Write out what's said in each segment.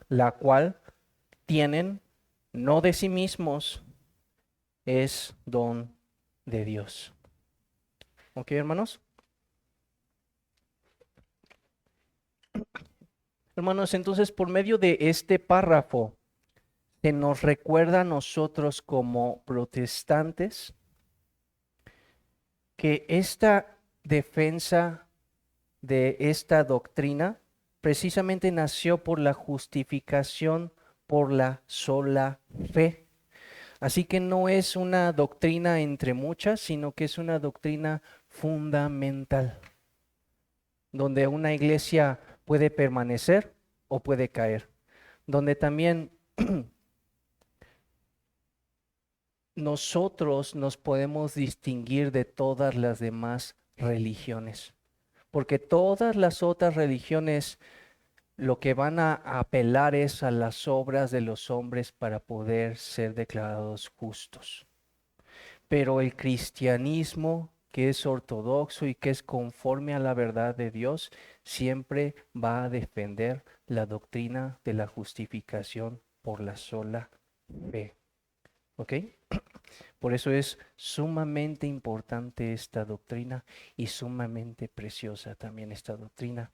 la cual tienen no de sí mismos, es don de Dios. ¿Ok, hermanos? Hermanos, entonces por medio de este párrafo se nos recuerda a nosotros como protestantes que esta defensa de esta doctrina precisamente nació por la justificación por la sola fe. Así que no es una doctrina entre muchas, sino que es una doctrina fundamental, donde una iglesia puede permanecer o puede caer, donde también nosotros nos podemos distinguir de todas las demás religiones, porque todas las otras religiones lo que van a apelar es a las obras de los hombres para poder ser declarados justos. Pero el cristianismo, que es ortodoxo y que es conforme a la verdad de Dios, siempre va a defender la doctrina de la justificación por la sola fe. ¿Ok? Por eso es sumamente importante esta doctrina y sumamente preciosa también esta doctrina,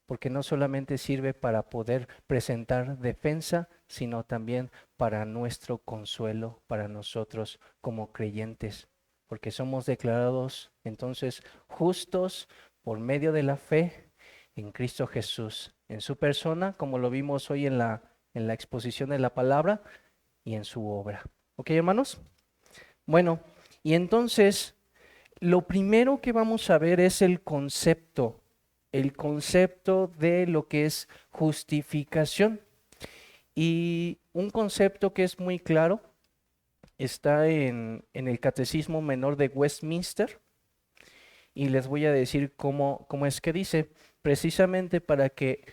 porque no solamente sirve para poder presentar defensa, sino también para nuestro consuelo, para nosotros como creyentes, porque somos declarados entonces justos por medio de la fe en Cristo Jesús, en su persona, como lo vimos hoy en la exposición de la palabra, y en su obra. ¿Ok, hermanos? Bueno, y entonces lo primero que vamos a ver es el concepto de lo que es justificación. Y un concepto que es muy claro está en el Catecismo Menor de Westminster y les voy a decir cómo es que dice, precisamente para que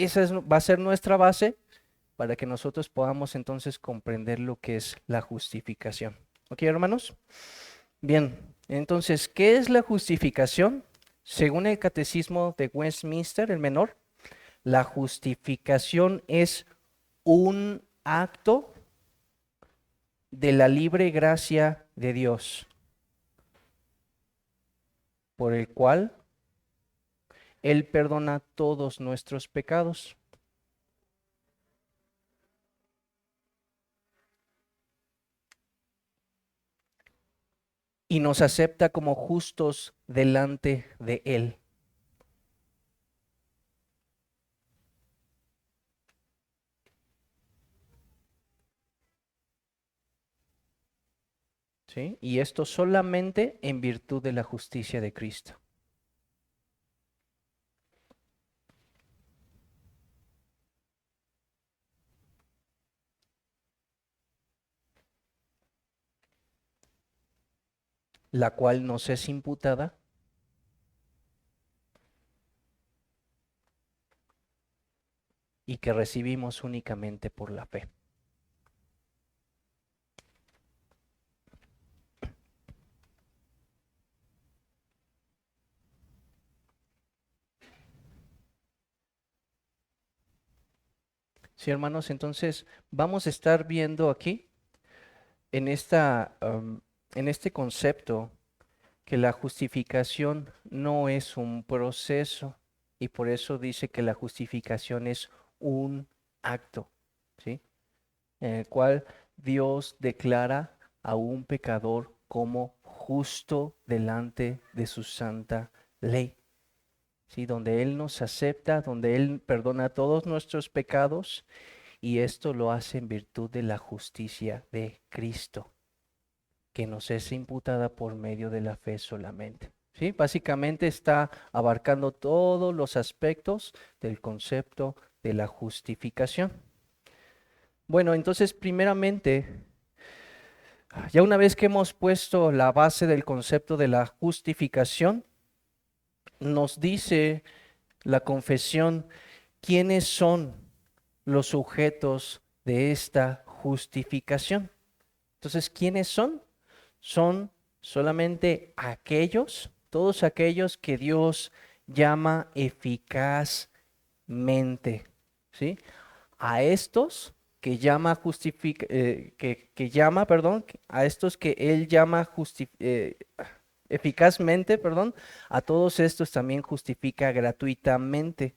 va a ser nuestra base para que nosotros podamos entonces comprender lo que es la justificación. ¿Ok, hermanos? Bien, entonces, ¿qué es la justificación? Según el Catecismo de Westminster, el menor, la justificación es un acto de la libre gracia de Dios, por el cual Él perdona todos nuestros pecados y nos acepta como justos delante de Él. ¿Sí? Y esto solamente en virtud de la justicia de Cristo, la cual nos es imputada y que recibimos únicamente por la fe. Sí, hermanos, entonces vamos a estar viendo aquí en en este concepto que la justificación no es un proceso y por eso dice que la justificación es un acto, ¿sí? En el cual Dios declara a un pecador como justo delante de su santa ley. ¿Sí? Donde Él nos acepta, donde Él perdona todos nuestros pecados y esto lo hace en virtud de la justicia de Cristo, que nos es imputada por medio de la fe solamente. ¿Sí? Básicamente está abarcando todos los aspectos del concepto de la justificación. Bueno, entonces primeramente, ya una vez que hemos puesto la base del concepto de la justificación, nos dice la confesión quiénes son los sujetos de esta justificación. Entonces, ¿quiénes son? Son solamente aquellos, todos aquellos que Dios llama eficazmente, ¿sí? a estos que llama a estos que él llama eficazmente, perdón, a todos estos también justifica gratuitamente.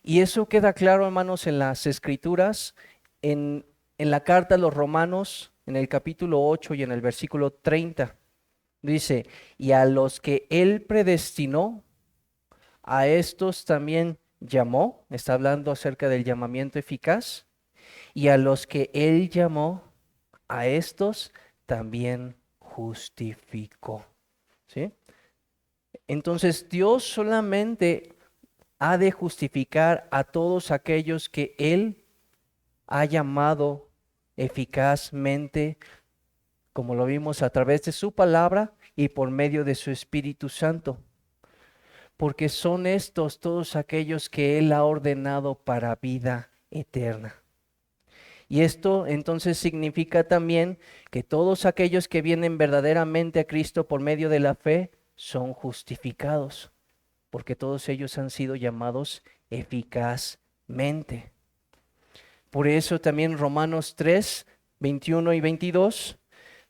Y eso queda claro, hermanos, en las Escrituras, en la carta a los Romanos, en el capítulo 8 y en el versículo 30. Dice, y a los que él predestinó, a estos también llamó, está hablando acerca del llamamiento eficaz, y a los que él llamó, a estos también justificó. ¿Sí? Entonces Dios solamente ha de justificar a todos aquellos que él ha llamado eficazmente, como lo vimos a través de su palabra y por medio de su Espíritu Santo. Porque son estos todos aquellos que él ha ordenado para vida eterna. Y esto entonces significa también que todos aquellos que vienen verdaderamente a Cristo por medio de la fe son justificados, porque todos ellos han sido llamados eficazmente. Por eso también Romanos 3, 21 y 22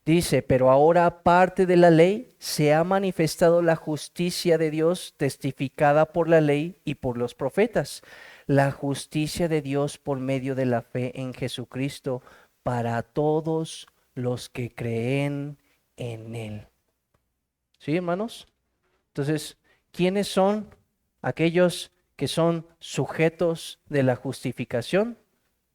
dice, pero ahora aparte de la ley se ha manifestado la justicia de Dios testificada por la ley y por los profetas, la justicia de Dios por medio de la fe en Jesucristo para todos los que creen en Él. ¿Sí, hermanos? Entonces, ¿quiénes son aquellos que son sujetos de la justificación?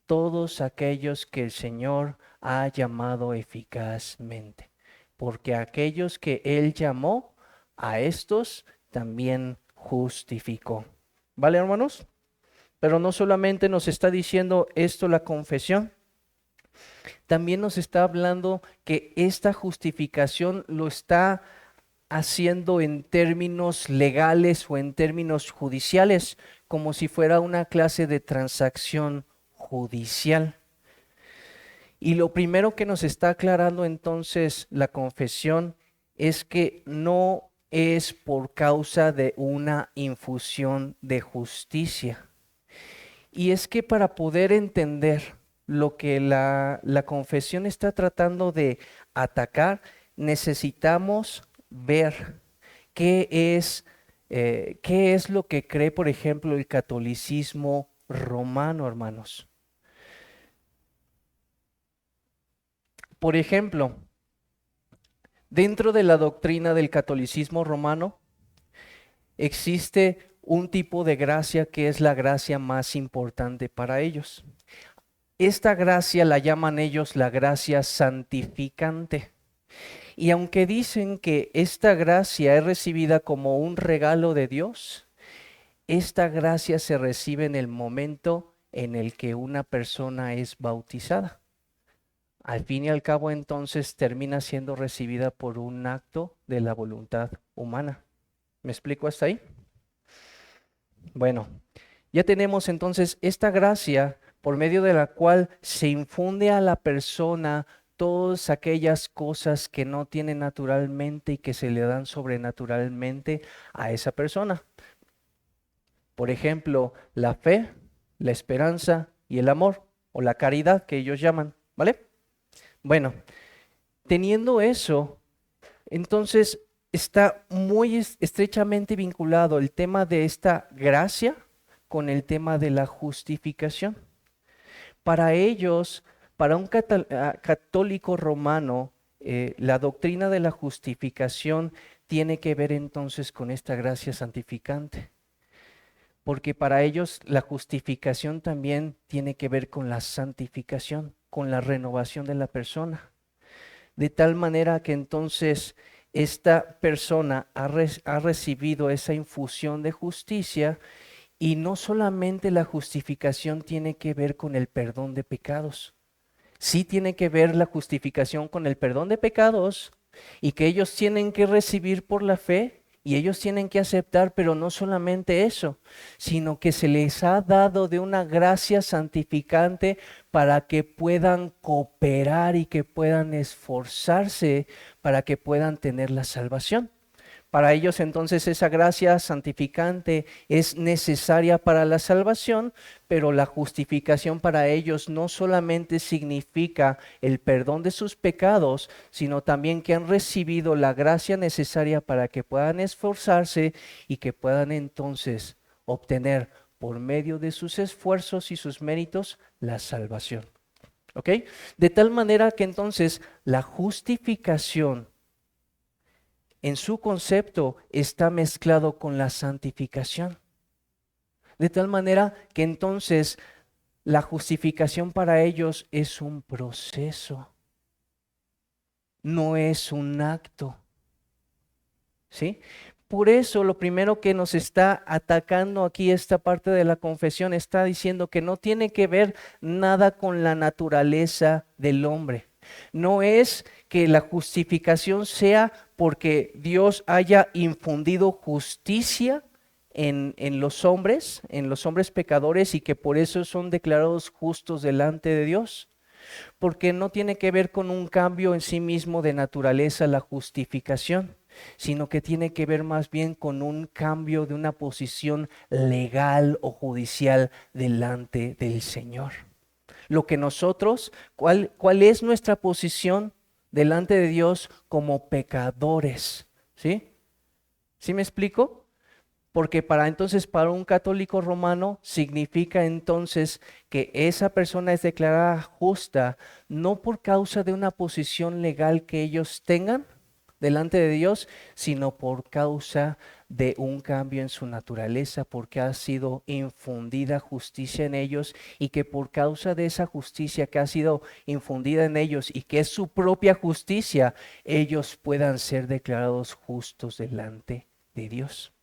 Todos aquellos que el Señor ha llamado eficazmente, porque aquellos que Él llamó, a estos también justificó. ¿Vale, hermanos? Pero no solamente nos está diciendo esto la confesión, también nos está hablando que esta justificación lo está haciendo en términos legales o en términos judiciales, como si fuera una clase de transacción judicial. Y lo primero que nos está aclarando entonces la confesión es que no es por causa de una infusión de justicia. Y es que para poder entender lo que la confesión está tratando de atacar, necesitamos ver qué es lo que cree, por ejemplo, el catolicismo romano, hermanos. Por ejemplo, dentro de la doctrina del catolicismo romano existe un tipo de gracia que es la gracia más importante para ellos. Esta gracia la llaman ellos la gracia santificante. Y aunque dicen que esta gracia es recibida como un regalo de Dios, esta gracia se recibe en el momento en el que una persona es bautizada. Al fin y al cabo, entonces, termina siendo recibida por un acto de la voluntad humana. ¿Me explico hasta ahí? Bueno, ya tenemos entonces esta gracia por medio de la cual se infunde a la persona todas aquellas cosas que no tiene naturalmente y que se le dan sobrenaturalmente a esa persona. Por ejemplo, la fe, la esperanza y el amor, o la caridad que ellos llaman, ¿vale? Bueno, teniendo eso, entonces está muy estrechamente vinculado el tema de esta gracia con el tema de la justificación. Para ellos, para un católico romano, la doctrina de la justificación tiene que ver entonces con esta gracia santificante. Porque para ellos la justificación también tiene que ver con la santificación, con la renovación de la persona. De tal manera que entonces esta persona ha recibido esa infusión de justicia y no solamente la justificación tiene que ver con el perdón de pecados. Sí tiene que ver la justificación con el perdón de pecados y que ellos tienen que recibir por la fe. Y ellos tienen que aceptar, pero no solamente eso, sino que se les ha dado de una gracia santificante para que puedan cooperar y que puedan esforzarse para que puedan tener la salvación. Para ellos entonces esa gracia santificante es necesaria para la salvación, pero la justificación para ellos no solamente significa el perdón de sus pecados, sino también que han recibido la gracia necesaria para que puedan esforzarse y que puedan entonces obtener por medio de sus esfuerzos y sus méritos la salvación. ¿Ok? De tal manera que entonces la justificación en su concepto está mezclado con la santificación. De tal manera que entonces la justificación para ellos es un proceso, no es un acto. ¿Sí? Por eso lo primero que nos está atacando aquí esta parte de la confesión está diciendo que no tiene que ver nada con la naturaleza del hombre. No es que la justificación sea porque Dios haya infundido justicia en los hombres pecadores y que por eso son declarados justos delante de Dios. Porque no tiene que ver con un cambio en sí mismo de naturaleza la justificación, sino que tiene que ver más bien con un cambio de una posición legal o judicial delante del Señor. Lo que nosotros, ¿cuál es nuestra posición delante de Dios como pecadores? ¿Sí? ¿Sí me explico? Porque para un católico romano significa entonces que esa persona es declarada justa no por causa de una posición legal que ellos tengan delante de Dios, sino por causa de un cambio en su naturaleza, porque ha sido infundida justicia en ellos y que por causa de esa justicia que ha sido infundida en ellos y que es su propia justicia, ellos puedan ser declarados justos delante de Dios.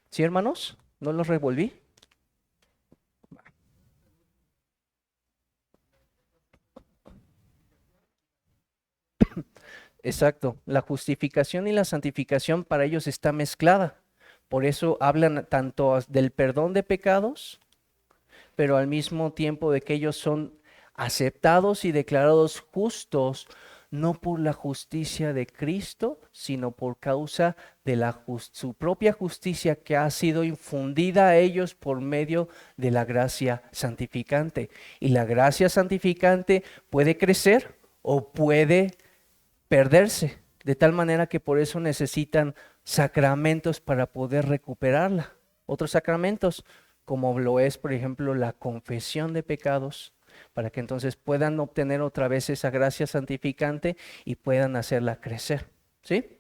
¿Sí, hermanos? ¿No los revolví? Exacto. La justificación y la santificación para ellos está mezclada. Por eso hablan tanto del perdón de pecados, pero al mismo tiempo de que ellos son aceptados y declarados justos, no por la justicia de Cristo, sino por causa de su propia justicia que ha sido infundida a ellos por medio de la gracia santificante. Y la gracia santificante puede crecer o puede perderse, de tal manera que por eso necesitan sacramentos para poder recuperarla. Otros sacramentos, como lo es, por ejemplo, la confesión de pecados, para que entonces puedan obtener otra vez esa gracia santificante y puedan hacerla crecer. ¿Sí?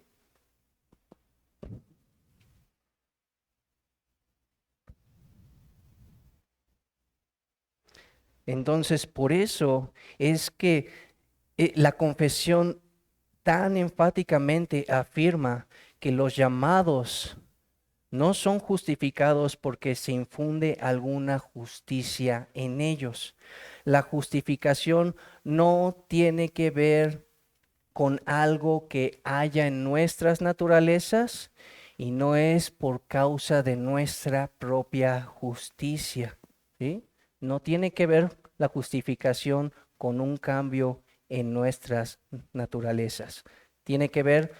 Entonces, por eso es que la confesión tan enfáticamente afirma que los llamados no son justificados porque se infunde alguna justicia en ellos. La justificación no tiene que ver con algo que haya en nuestras naturalezas y no es por causa de nuestra propia justicia, ¿sí? No tiene que ver la justificación con un cambio en nuestras naturalezas. Tiene que ver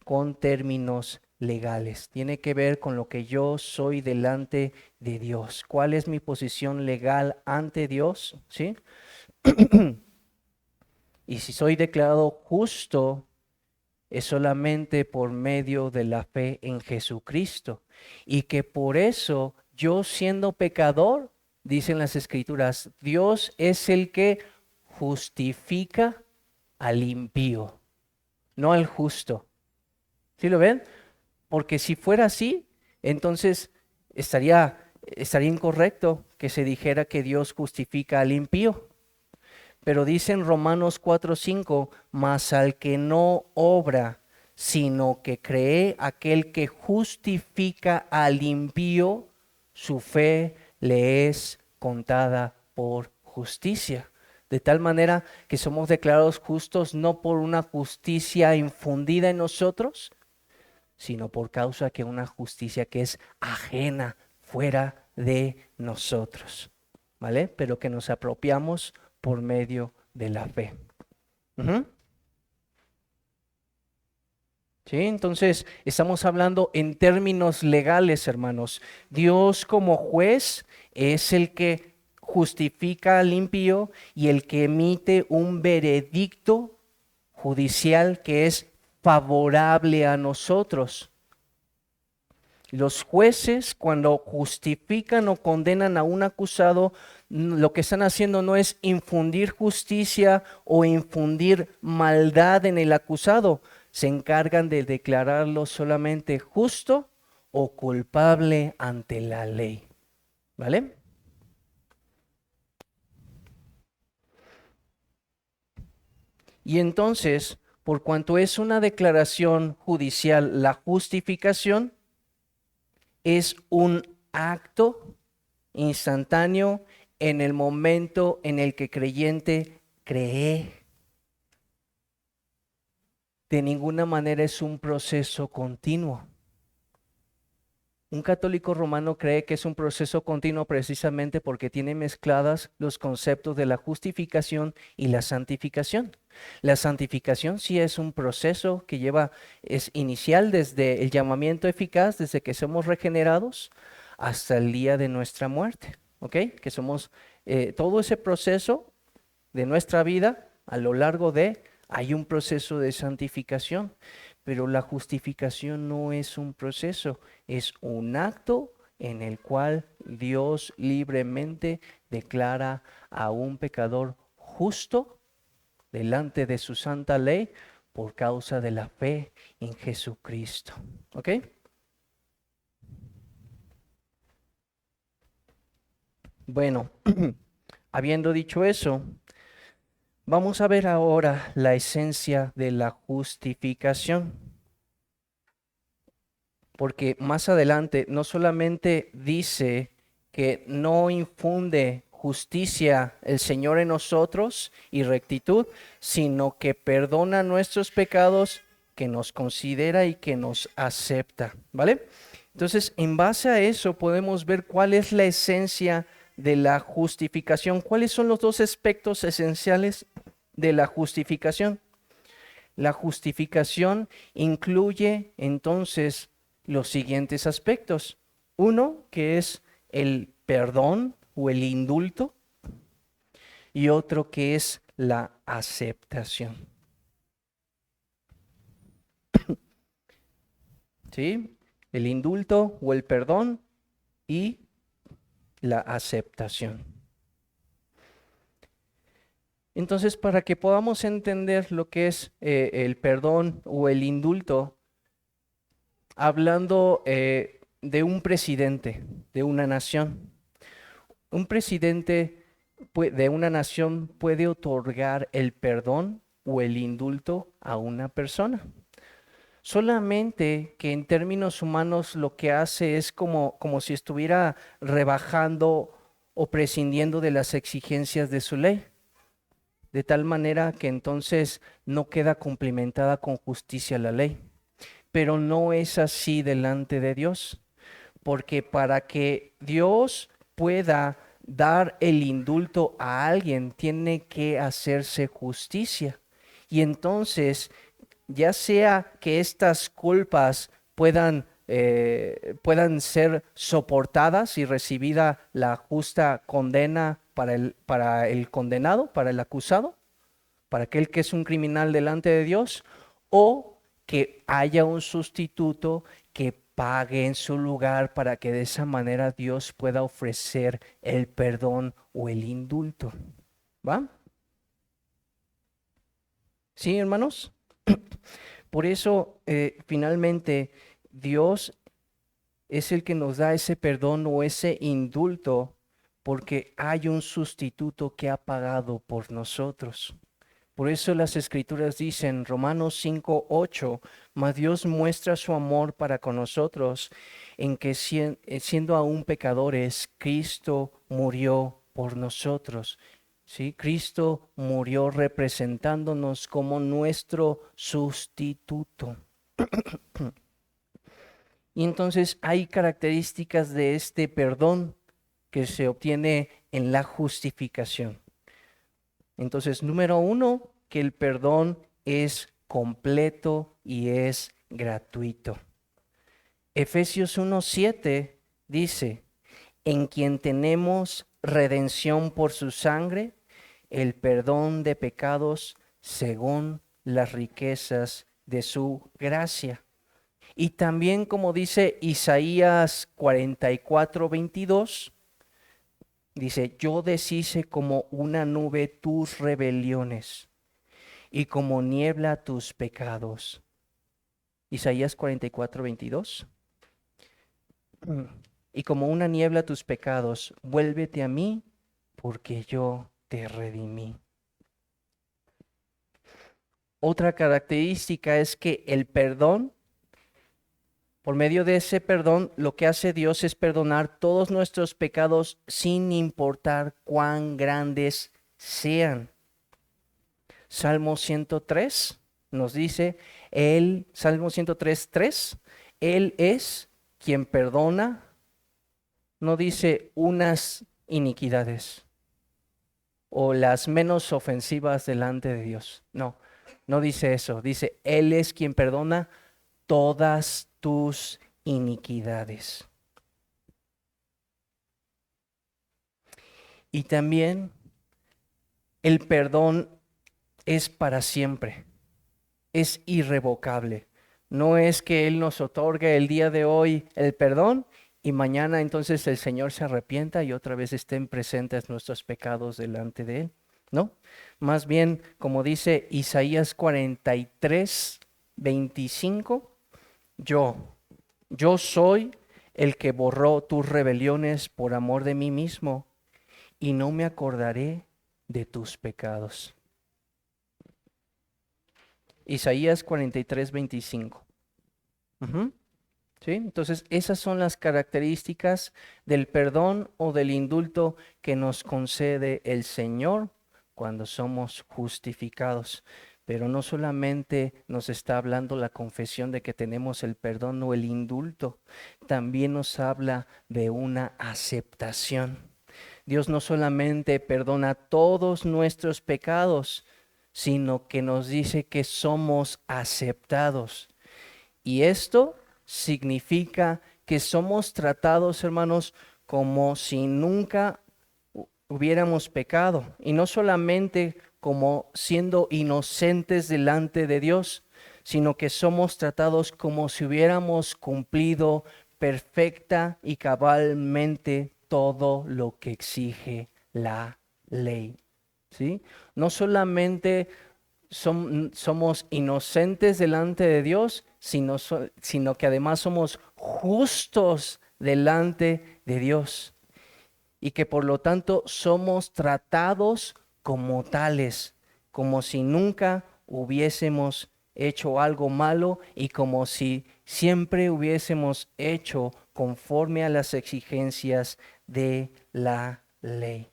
con términos legales. Tiene que ver con lo que yo soy delante de Dios. ¿Cuál es mi posición legal ante Dios? ¿Sí? Y si soy declarado justo, es solamente por medio de la fe en Jesucristo. Y que por eso, yo siendo pecador, dicen las Escrituras, Dios es el que justifica al impío, no al justo. ¿Sí lo ven? Porque si fuera así, entonces estaría incorrecto que se dijera que Dios justifica al impío. Pero dice en Romanos 4:5, mas al que no obra, sino que cree aquel que justifica al impío, su fe le es contada por justicia. De tal manera que somos declarados justos no por una justicia infundida en nosotros, sino por causa que una justicia que es ajena, fuera de nosotros, ¿vale? Pero que nos apropiamos por medio de la fe. Ujú. ¿Sí? Entonces, estamos hablando en términos legales, hermanos. Dios como juez es el que justifica al impío y el que emite un veredicto judicial que es favorable a nosotros. Los jueces, cuando justifican o condenan a un acusado, lo que están haciendo no es infundir justicia o infundir maldad en el acusado. Se encargan de declararlo solamente justo o culpable ante la ley. ¿Vale? Y entonces, por cuanto es una declaración judicial, la justificación es un acto instantáneo en el momento en el que creyente cree. De ninguna manera es un proceso continuo. Un católico romano cree que es un proceso continuo precisamente porque tiene mezcladas los conceptos de la justificación y la santificación. La santificación sí es un proceso que es inicial desde el llamamiento eficaz, desde que somos regenerados hasta el día de nuestra muerte, ¿ok? Que somos todo ese proceso de nuestra vida a lo largo hay un proceso de santificación, pero la justificación no es un proceso, es un acto en el cual Dios libremente declara a un pecador justo delante de su santa ley por causa de la fe en Jesucristo. ¿Ok? Bueno, habiendo dicho eso, vamos a ver ahora la esencia de la justificación, porque más adelante no solamente dice que no infunde justicia el Señor en nosotros y rectitud, sino que perdona nuestros pecados, que nos considera y que nos acepta, ¿vale? Entonces, en base a eso podemos ver cuál es la esencia de la justificación, cuáles son los dos aspectos esenciales de la justificación. La justificación incluye entonces los siguientes aspectos. Uno, que es el perdón o el indulto, y otro que es la aceptación. ¿Sí? El indulto o el perdón y la aceptación. Entonces, para que podamos entender lo que es el perdón o el indulto, hablando de un presidente de una nación, un presidente de una nación puede otorgar el perdón o el indulto a una persona. Solamente que en términos humanos lo que hace es como si estuviera rebajando o prescindiendo de las exigencias de su ley, de tal manera que entonces no queda cumplimentada con justicia la ley. Pero no es así delante de Dios, porque para que Dios pueda dar el indulto a alguien, tiene que hacerse justicia. Y entonces, ya sea que estas culpas puedan ser soportadas y recibida la justa condena para el condenado, para el acusado, para aquel que es un criminal delante de Dios, o que haya un sustituto que pague en su lugar para que de esa manera Dios pueda ofrecer el perdón o el indulto. ¿Va? ¿Sí, hermanos? Por eso, finalmente, Dios es el que nos da ese perdón o ese indulto porque hay un sustituto que ha pagado por nosotros. Por eso las escrituras dicen, Romanos 5:8, mas Dios muestra su amor para con nosotros en que siendo aún pecadores, Cristo murió por nosotros. ¿Sí? Cristo murió representándonos como nuestro sustituto. Y entonces hay características de este perdón que se obtiene en la justificación. Entonces, número uno, que el perdón es completo y es gratuito. Efesios 1:7 dice, en quien tenemos redención por su sangre, el perdón de pecados según las riquezas de su gracia. Y también como dice Isaías 44:22, dice, yo deshice como una nube tus rebeliones y como niebla tus pecados. Isaías 44:22. Y como una niebla tus pecados, vuélvete a mí, porque yo te redimí. Otra característica es que el perdón, por medio de ese perdón, lo que hace Dios es perdonar todos nuestros pecados sin importar cuán grandes sean. Salmo 103 nos dice, Salmo 103:3, Él es quien perdona, no dice unas iniquidades o las menos ofensivas delante de Dios. No, no dice eso. Dice, Él es quien perdona todas tus iniquidades. Y también el perdón es para siempre, es irrevocable. No es que Él nos otorgue el día de hoy el perdón y mañana entonces el Señor se arrepienta y otra vez estén presentes nuestros pecados delante de Él. No, más bien como dice Isaías 43:25, yo soy el que borró tus rebeliones por amor de mí mismo y no me acordaré de tus pecados. Isaías 43:25. ¿Sí? Entonces, esas son las características del perdón o del indulto que nos concede el Señor cuando somos justificados. Pero no solamente nos está hablando la confesión de que tenemos el perdón o el indulto, también nos habla de una aceptación. Dios no solamente perdona todos nuestros pecados, sino que nos dice que somos aceptados. Y esto significa que somos tratados, hermanos, como si nunca hubiéramos pecado. Y no solamente como siendo inocentes delante de Dios, sino que somos tratados como si hubiéramos cumplido perfecta y cabalmente todo lo que exige la ley. ¿Sí? No solamente somos inocentes delante de Dios, sino que además somos justos delante de Dios y que por lo tanto somos tratados como tales, como si nunca hubiésemos hecho algo malo y como si siempre hubiésemos hecho conforme a las exigencias de la ley.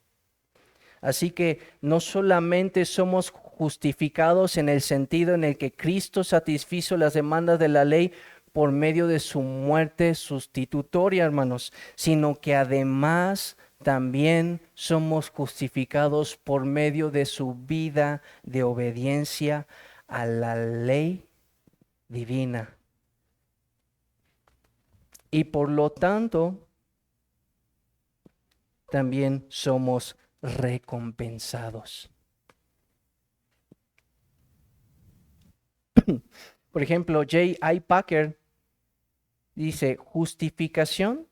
Así que no solamente somos justificados en el sentido en el que Cristo satisfizo las demandas de la ley por medio de su muerte sustitutoria, hermanos, sino que además también somos justificados por medio de su vida de obediencia a la ley divina. Y por lo tanto, también somos recompensados. Por ejemplo, J.I. Packer dice, justificación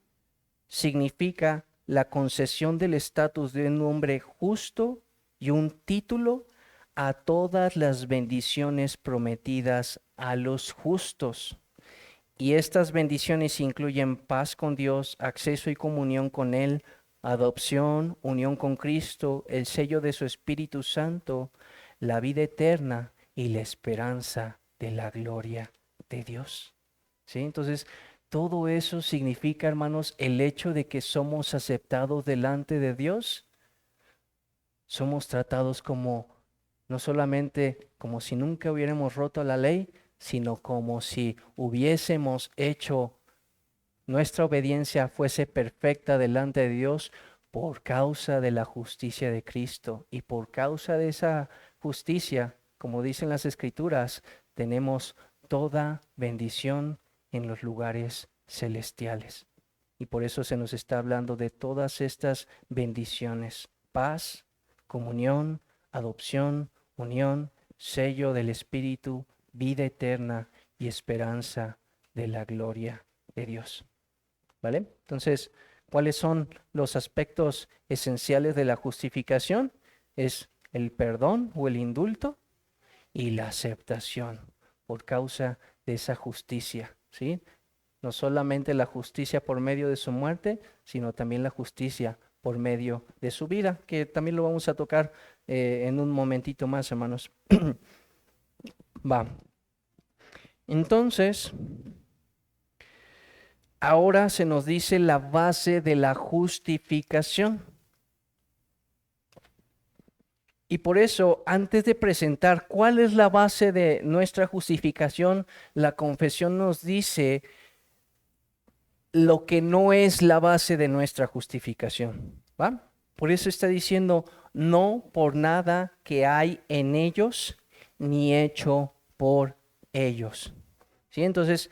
significa la concesión del estatus de un hombre justo y un título a todas las bendiciones prometidas a los justos. Y estas bendiciones incluyen paz con Dios, acceso y comunión con Él, adopción, unión con Cristo, el sello de su Espíritu Santo, la vida eterna y la esperanza de la gloria de Dios. ¿Sí? Entonces, todo eso significa, hermanos, el hecho de que somos aceptados delante de Dios. Somos tratados como, no solamente como si nunca hubiéramos roto la ley, sino como si hubiésemos hecho nuestra obediencia fuese perfecta delante de Dios por causa de la justicia de Cristo. Y por causa de esa justicia, como dicen las Escrituras, tenemos toda bendición en los lugares celestiales. Y por eso se nos está hablando de todas estas bendiciones: paz, comunión, adopción, unión, sello del Espíritu, vida eterna y esperanza de la gloria de Dios. ¿Vale? Entonces, ¿cuáles son los aspectos esenciales de la justificación? Es el perdón o el indulto y la aceptación por causa de esa justicia, ¿sí? No solamente la justicia por medio de su muerte, sino también la justicia por medio de su vida, que también lo vamos a tocar en un momentito más, hermanos. Va. Entonces, ahora se nos dice la base de la justificación. Y por eso, antes de presentar cuál es la base de nuestra justificación, la confesión nos dice lo que no es la base de nuestra justificación, ¿va? Por eso está diciendo: no por nada que hay en ellos, ni hecho por ellos. ¿Sí? Entonces,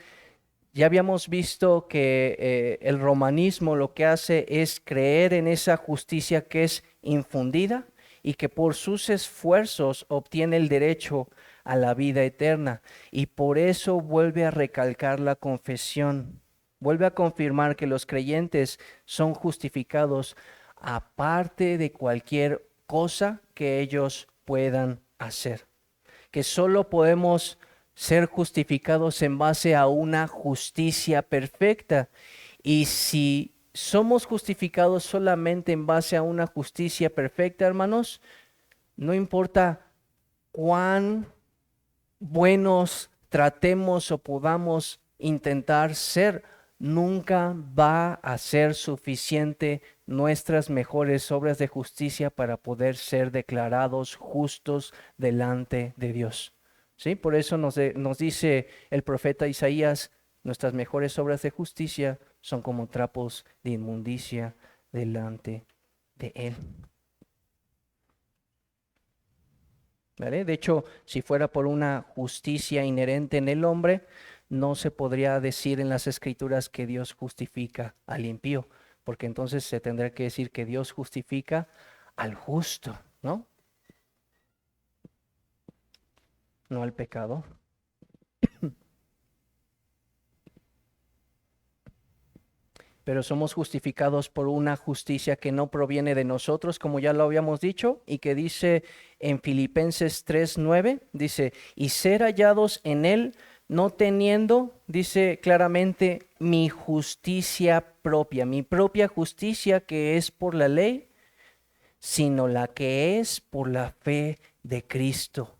ya habíamos visto que el romanismo lo que hace es creer en esa justicia que es infundida y que por sus esfuerzos obtiene el derecho a la vida eterna. Y por eso vuelve a recalcar la confesión, vuelve a confirmar que los creyentes son justificados aparte de cualquier cosa que ellos puedan hacer, que solo podemos ser justificados en base a una justicia perfecta. Y si somos justificados solamente en base a una justicia perfecta, hermanos, no importa cuán buenos tratemos o podamos intentar ser, nunca va a ser suficiente nuestras mejores obras de justicia para poder ser declarados justos delante de Dios. ¿Sí? Por eso nos dice el profeta Isaías: nuestras mejores obras de justicia son como trapos de inmundicia delante de Él. ¿Vale? De hecho, si fuera por una justicia inherente en el hombre, no se podría decir en las Escrituras que Dios justifica al impío, porque entonces se tendría que decir que Dios justifica al justo, ¿no? No al pecador. Pero somos justificados por una justicia que no proviene de nosotros, como ya lo habíamos dicho, y que dice en Filipenses 3:9, dice: y ser hallados en Él, no teniendo, dice claramente, mi justicia propia, mi propia justicia que es por la ley, sino la que es por la fe de Cristo,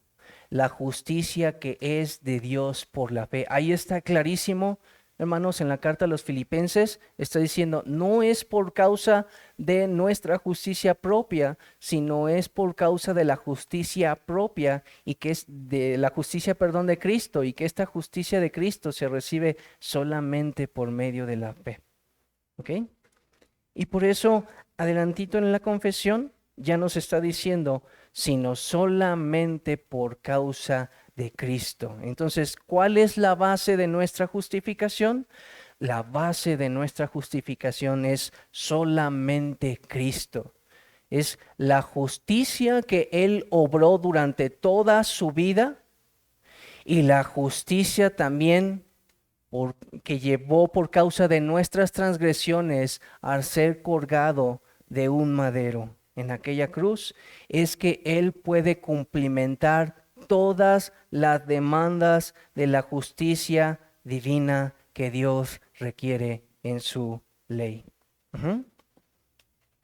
la justicia que es de Dios por la fe. Ahí está clarísimo, hermanos, en la carta a los Filipenses está diciendo: no es por causa de nuestra justicia propia, sino es por causa de la justicia propia, y que es de la justicia, perdón, de Cristo, y que esta justicia de Cristo se recibe solamente por medio de la fe. ¿Ok? Y por eso, adelantito en la confesión, ya nos está diciendo: sino solamente por causa de Cristo. Entonces, ¿cuál es la base de nuestra justificación? La base de nuestra justificación es solamente Cristo. Es la justicia que Él obró durante toda su vida, y la justicia también que llevó por causa de nuestras transgresiones al ser colgado de un madero en aquella cruz, es que Él puede cumplimentar todas las demandas de la justicia divina que Dios requiere en su ley.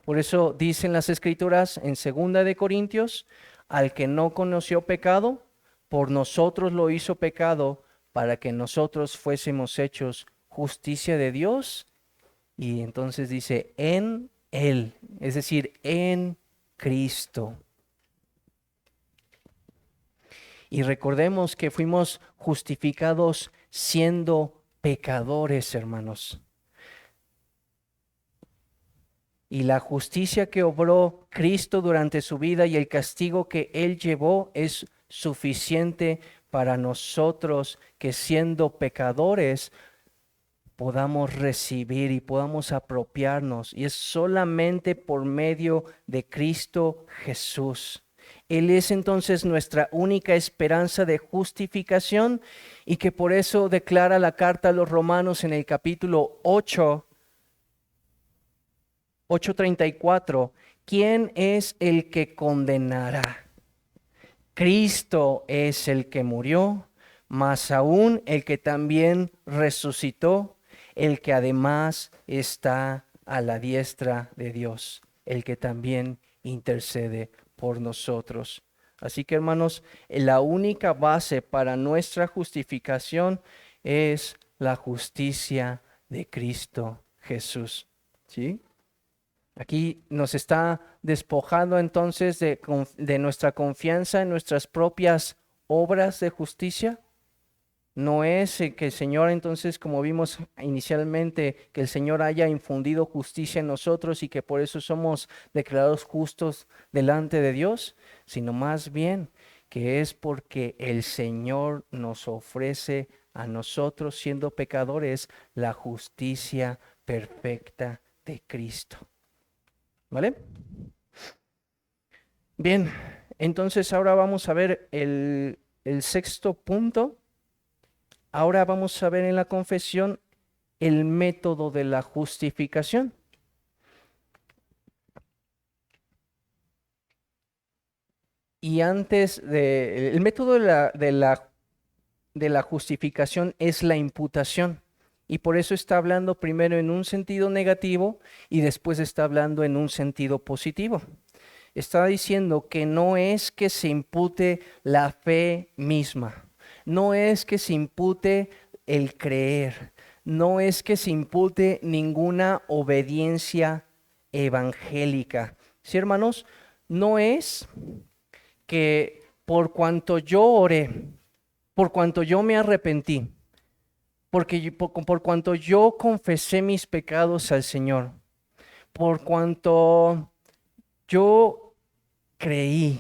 Por eso dicen las Escrituras en 2 de Corintios: al que no conoció pecado, por nosotros lo hizo pecado, para que nosotros fuésemos hechos justicia de Dios. Y entonces dice: en Él, es decir, en Cristo. Y recordemos que fuimos justificados siendo pecadores, hermanos. Y la justicia que obró Cristo durante su vida y el castigo que Él llevó es suficiente para nosotros que siendo pecadores podamos recibir y podamos apropiarnos. Y es solamente por medio de Cristo Jesús. Él es entonces nuestra única esperanza de justificación y que por eso declara la carta a los Romanos en el capítulo 8:34, ¿quién es el que condenará? Cristo es el que murió, más aún el que también resucitó, el que además está a la diestra de Dios, el que también intercede por nosotros. Así que, hermanos, la única base para nuestra justificación es la justicia de Cristo Jesús. ¿Sí? Aquí nos está despojando entonces de nuestra confianza en nuestras propias obras de justicia. No es que el Señor entonces, como vimos inicialmente, que el Señor haya infundido justicia en nosotros y que por eso somos declarados justos delante de Dios, sino más bien que es porque el Señor nos ofrece a nosotros, siendo pecadores, la justicia perfecta de Cristo. ¿Vale? Bien, entonces ahora vamos a ver el sexto punto. Ahora vamos a ver en la confesión el método de la justificación. Y el método de la justificación es la imputación. Y por eso está hablando primero en un sentido negativo y después está hablando en un sentido positivo. Está diciendo que no es que se impute la fe misma. No es que se impute el creer, no es que se impute ninguna obediencia evangélica. ¿Sí, hermanos? No es que por cuanto yo oré, por cuanto yo me arrepentí, por cuanto yo confesé mis pecados al Señor, por cuanto yo creí,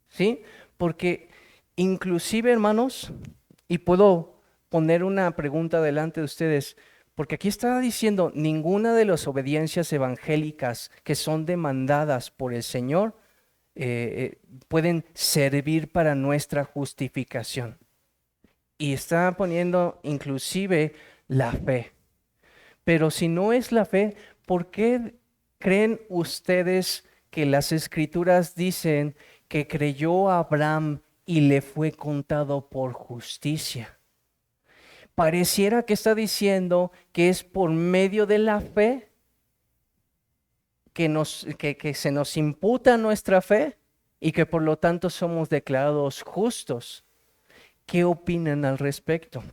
¿sí? Porque inclusive, hermanos, y puedo poner una pregunta delante de ustedes, porque aquí está diciendo, ninguna de las obediencias evangélicas que son demandadas por el Señor pueden servir para nuestra justificación. Y está poniendo inclusive la fe. Pero si no es la fe, ¿por qué creen ustedes que las Escrituras dicen que creyó Abraham y le fue contado por justicia? Pareciera que está diciendo que es por medio de la fe que se nos imputa nuestra fe y que por lo tanto somos declarados justos. ¿Qué opinan al respecto?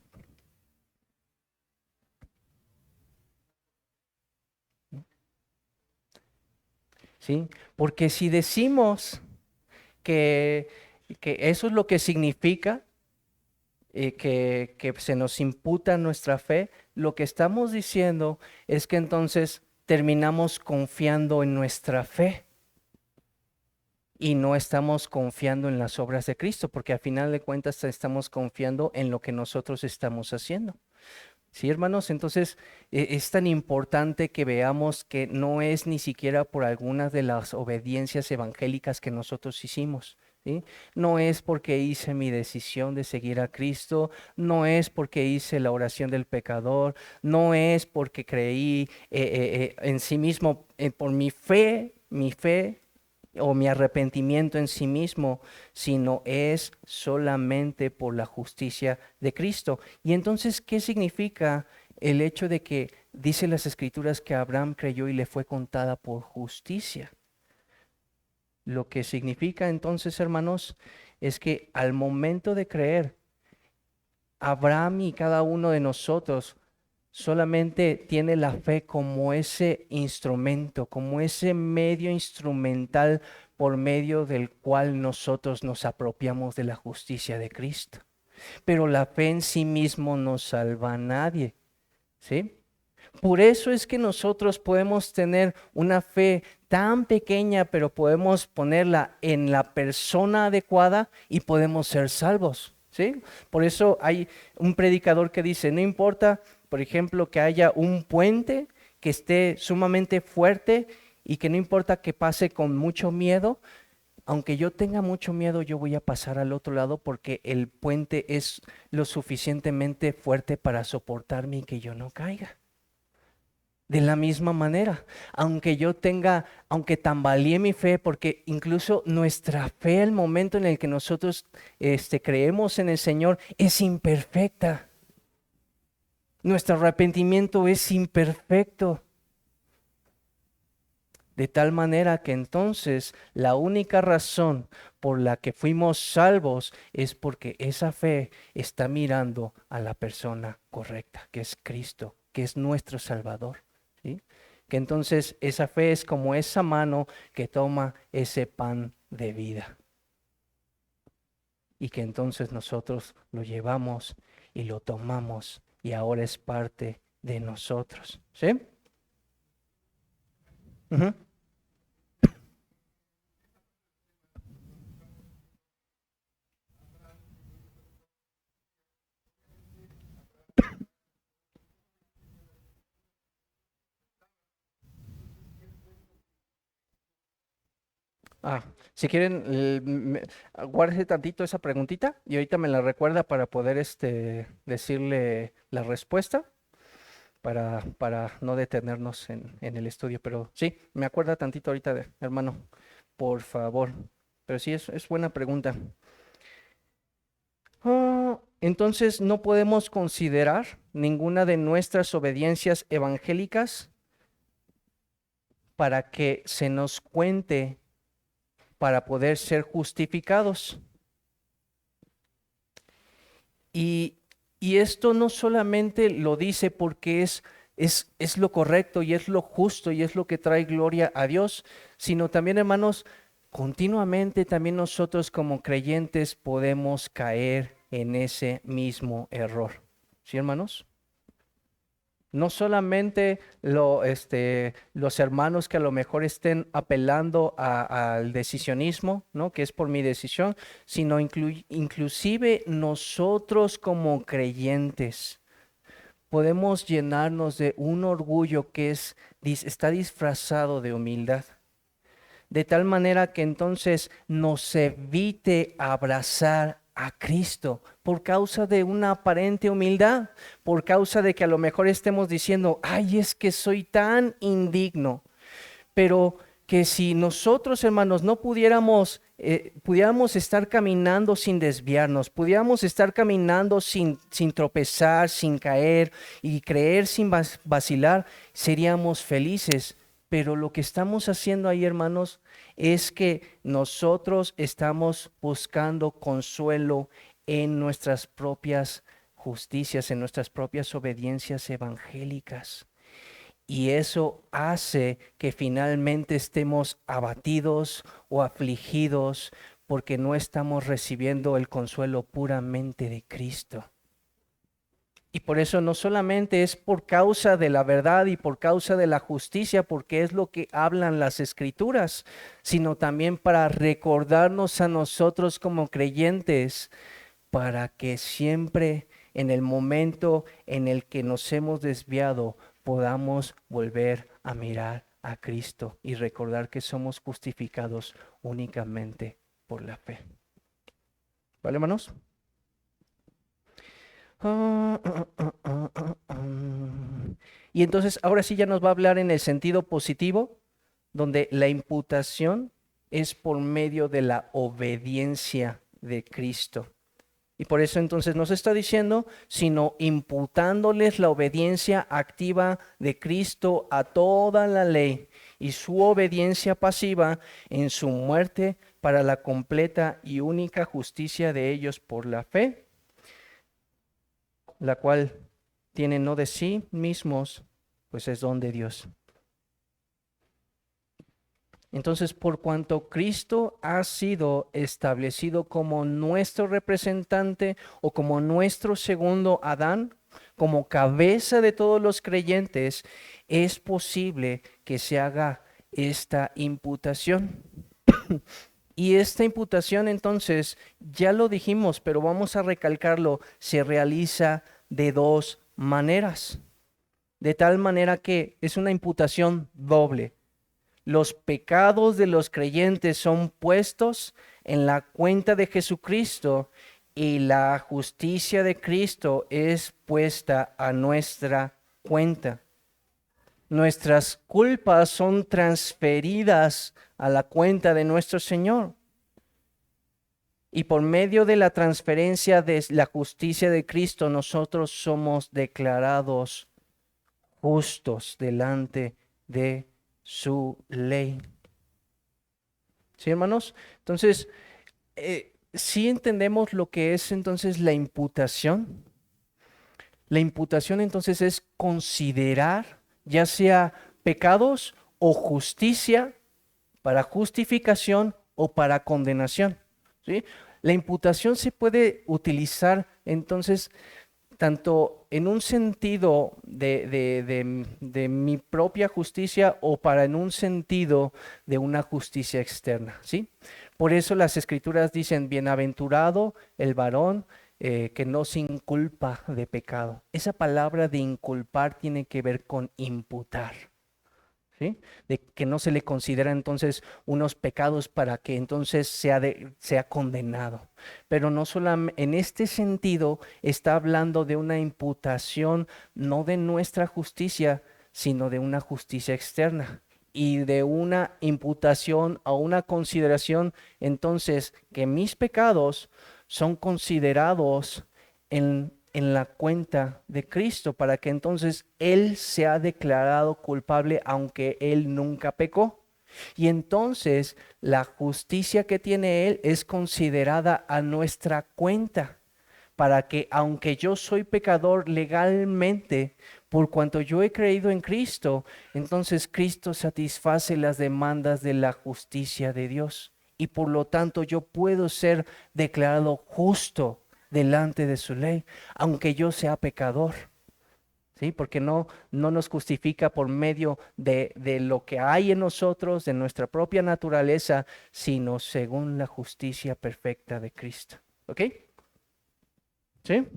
¿Sí? Porque si decimos que eso es lo que significa, que se nos imputa nuestra fe, lo que estamos diciendo es que entonces terminamos confiando en nuestra fe y no estamos confiando en las obras de Cristo, porque al final de cuentas estamos confiando en lo que nosotros estamos haciendo. Sí, hermanos, entonces es tan importante que veamos que no es ni siquiera por algunas de las obediencias evangélicas que nosotros hicimos. ¿Sí? No es porque hice mi decisión de seguir a Cristo, no es porque hice la oración del pecador, no es porque creí en sí mismo, por mi fe o mi arrepentimiento en sí mismo, sino es solamente por la justicia de Cristo. Y entonces, ¿qué significa el hecho de que dice las Escrituras que Abraham creyó y le fue contada por justicia? Lo que significa entonces, hermanos, es que al momento de creer, Abraham y cada uno de nosotros solamente tiene la fe como ese instrumento, como ese medio instrumental por medio del cual nosotros nos apropiamos de la justicia de Cristo. Pero la fe en sí mismo no salva a nadie, ¿sí? Por eso es que nosotros podemos tener una fe tan pequeña, pero podemos ponerla en la persona adecuada y podemos ser salvos. ¿sí? Por eso hay un predicador que dice, no importa, por ejemplo, que haya un puente que esté sumamente fuerte y que no importa que pase con mucho miedo, aunque yo tenga mucho miedo, yo voy a pasar al otro lado porque el puente es lo suficientemente fuerte para soportarme y que yo no caiga. De la misma manera, aunque tambalee mi fe, porque incluso nuestra fe, el momento en el que nosotros creemos en el Señor, es imperfecta. Nuestro arrepentimiento es imperfecto. De tal manera que entonces la única razón por la que fuimos salvos es porque esa fe está mirando a la persona correcta, que es Cristo, que es nuestro Salvador. ¿Sí? Que entonces esa fe es como esa mano que toma ese pan de vida. Y que entonces nosotros lo llevamos y lo tomamos y ahora es parte de nosotros. ¿Sí? Ujú. Si quieren, guárdese tantito esa preguntita y ahorita me la recuerda para poder decirle la respuesta para no detenernos en el estudio. Pero sí, me acuerda tantito ahorita, hermano, por favor. Pero sí, es buena pregunta. Entonces, no podemos considerar ninguna de nuestras obediencias evangélicas para que se nos cuente para poder ser justificados. Y, y esto no solamente lo dice porque es lo correcto y es lo justo y es lo que trae gloria a Dios, sino también, hermanos, continuamente también nosotros como creyentes podemos caer en ese mismo error. ¿Sí, hermanos? No solamente los hermanos que a lo mejor estén apelando al decisionismo, ¿no? Que es por mi decisión, sino inclusive nosotros como creyentes podemos llenarnos de un orgullo que está disfrazado de humildad. De tal manera que entonces nos evite abrazar a Cristo por causa de una aparente humildad, por causa de que a lo mejor estemos diciendo, ay, es que soy tan indigno, pero que si nosotros, hermanos, no pudiéramos estar caminando sin desviarnos, pudiéramos estar caminando sin tropezar, sin caer y creer sin vacilar, seríamos felices. Pero lo que estamos haciendo ahí, hermanos, es que nosotros estamos buscando consuelo en nuestras propias justicias, en nuestras propias obediencias evangélicas. Y eso hace que finalmente estemos abatidos o afligidos porque no estamos recibiendo el consuelo puramente de Cristo. Y por eso no solamente es por causa de la verdad y por causa de la justicia, porque es lo que hablan las escrituras, sino también para recordarnos a nosotros como creyentes, para que siempre en el momento en el que nos hemos desviado podamos volver a mirar a Cristo y recordar que somos justificados únicamente por la fe. ¿Vale, hermanos? Y entonces ahora sí ya nos va a hablar en el sentido positivo, donde la imputación es por medio de la obediencia de Cristo. Y por eso entonces nos está diciendo, sino imputándoles la obediencia activa de Cristo a toda la ley y su obediencia pasiva en su muerte para la completa y única justicia de ellos por la fe, la cual tienen no de sí mismos, pues es don de Dios. Entonces, por cuanto Cristo ha sido establecido como nuestro representante o como nuestro segundo Adán, como cabeza de todos los creyentes, es posible que se haga esta imputación. Y esta imputación entonces, ya lo dijimos, pero vamos a recalcarlo, se realiza de dos maneras. De tal manera que es una imputación doble. Los pecados de los creyentes son puestos en la cuenta de Jesucristo y la justicia de Cristo es puesta a nuestra cuenta. Nuestras culpas son transferidas a la cuenta de nuestro Señor. Y por medio de la transferencia de la justicia de Cristo, nosotros somos declarados justos delante de su ley. ¿Sí, hermanos? Entonces, ¿sí entendemos lo que es entonces la imputación? La imputación entonces es considerar ya sea pecados o justicia para justificación o para condenación, ¿sí? La imputación se puede utilizar entonces tanto en un sentido de mi propia justicia o para en un sentido de una justicia externa, ¿sí? Por eso las escrituras dicen, bienaventurado el varón que no se inculpa de pecado. Esa palabra de inculpar tiene que ver con imputar. ¿Sí? De que no se le considera entonces unos pecados para que entonces sea condenado. Pero no solamente en este sentido está hablando de una imputación no de nuestra justicia, sino de una justicia externa y de una imputación a una consideración entonces que mis pecados son considerados en la cuenta de Cristo, para que entonces Él sea declarado culpable aunque Él nunca pecó. Y entonces la justicia que tiene Él es considerada a nuestra cuenta, para que aunque yo soy pecador legalmente, por cuanto yo he creído en Cristo, entonces Cristo satisface las demandas de la justicia de Dios. Y por lo tanto yo puedo ser declarado justo delante de su ley, aunque yo sea pecador, ¿sí? Porque no nos justifica por medio de lo que hay en nosotros, de nuestra propia naturaleza, sino según la justicia perfecta de Cristo. ¿Ok? ¿Sí?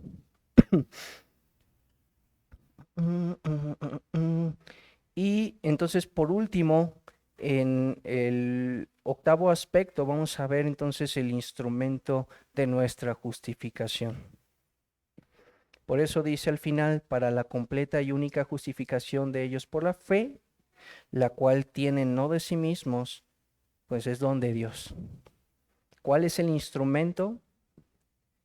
Y entonces, por último, en el octavo aspecto, vamos a ver entonces el instrumento de nuestra justificación. Por eso dice al final, para la completa y única justificación de ellos por la fe, la cual tienen no de sí mismos, pues es don de Dios. ¿Cuál es el instrumento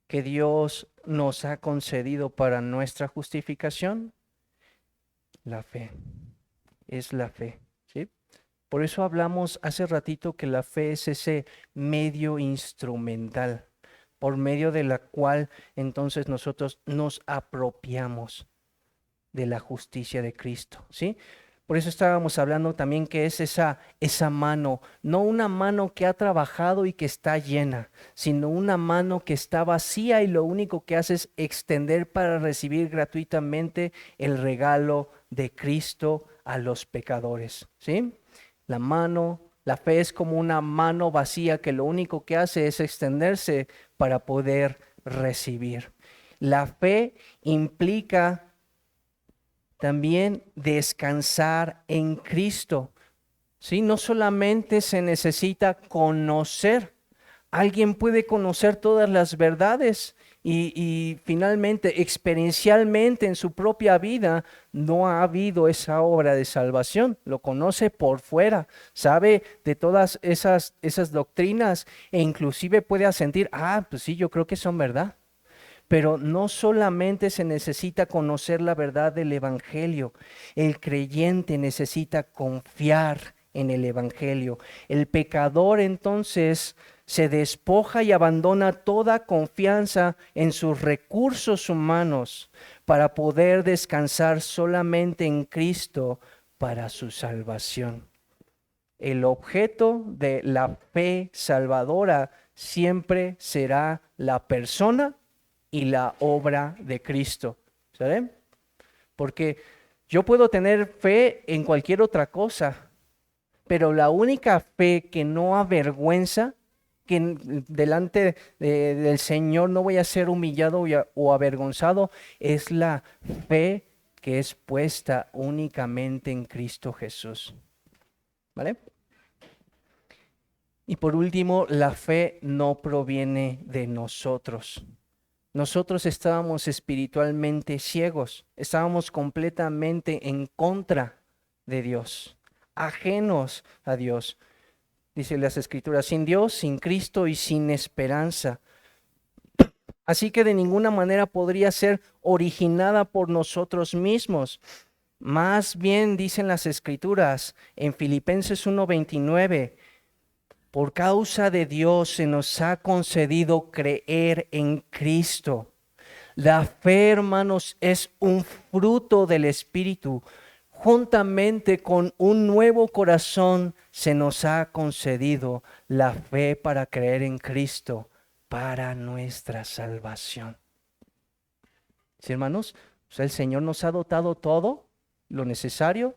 que Dios nos ha concedido para nuestra justificación? La fe. Es la fe, ¿sí? Por eso hablamos hace ratito que la fe es ese medio instrumental, por medio de la cual entonces nosotros nos apropiamos de la justicia de Cristo, ¿sí? Por eso estábamos hablando también que es esa mano, no una mano que ha trabajado y que está llena, sino una mano que está vacía y lo único que hace es extender para recibir gratuitamente el regalo de Cristo a los pecadores, ¿sí? La fe es como una mano vacía que lo único que hace es extenderse para poder recibir. La fe implica también descansar en Cristo, ¿sí? No solamente se necesita conocer. Alguien puede conocer todas las verdades y finalmente, experiencialmente en su propia vida, no ha habido esa obra de salvación. Lo conoce por fuera, sabe de todas esas doctrinas e inclusive puede asentir, pues sí, yo creo que son verdad. Pero no solamente se necesita conocer la verdad del Evangelio, el creyente necesita confiar en el Evangelio. El pecador entonces se despoja y abandona toda confianza en sus recursos humanos para poder descansar solamente en Cristo para su salvación. El objeto de la fe salvadora siempre será la persona y la obra de Cristo, ¿saben? Porque yo puedo tener fe en cualquier otra cosa, pero la única fe que no avergüenza delante del Señor no voy a ser humillado o avergonzado, es la fe que es puesta únicamente en Cristo Jesús. ¿Vale? Y por último, la fe no proviene de nosotros. Nosotros estábamos espiritualmente ciegos, estábamos completamente en contra de Dios, ajenos a Dios. Dice las Escrituras, sin Dios, sin Cristo y sin esperanza. Así que de ninguna manera podría ser originada por nosotros mismos. Más bien dicen las Escrituras en Filipenses 1:29, por causa de Dios se nos ha concedido creer en Cristo. La fe, hermanos, es un fruto del Espíritu. Juntamente con un nuevo corazón se nos ha concedido la fe para creer en Cristo, para nuestra salvación. ¿Sí, hermanos? O sea, el Señor nos ha dotado todo lo necesario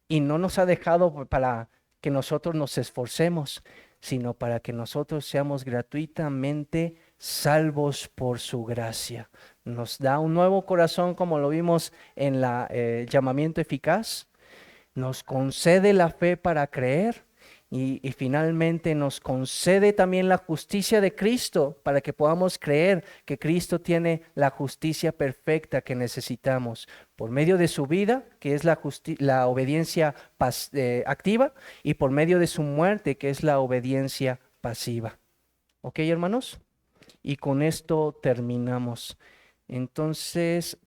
y no nos ha dejado para que nosotros nos esforcemos, sino para que nosotros seamos gratuitamente salvos por su gracia. Nos da un nuevo corazón, como lo vimos en el llamamiento eficaz. Nos concede la fe para creer y finalmente nos concede también la justicia de Cristo para que podamos creer que Cristo tiene la justicia perfecta que necesitamos por medio de su vida, que es la obediencia activa, y por medio de su muerte, que es la obediencia pasiva. ¿Ok, hermanos? Y con esto terminamos. Entonces,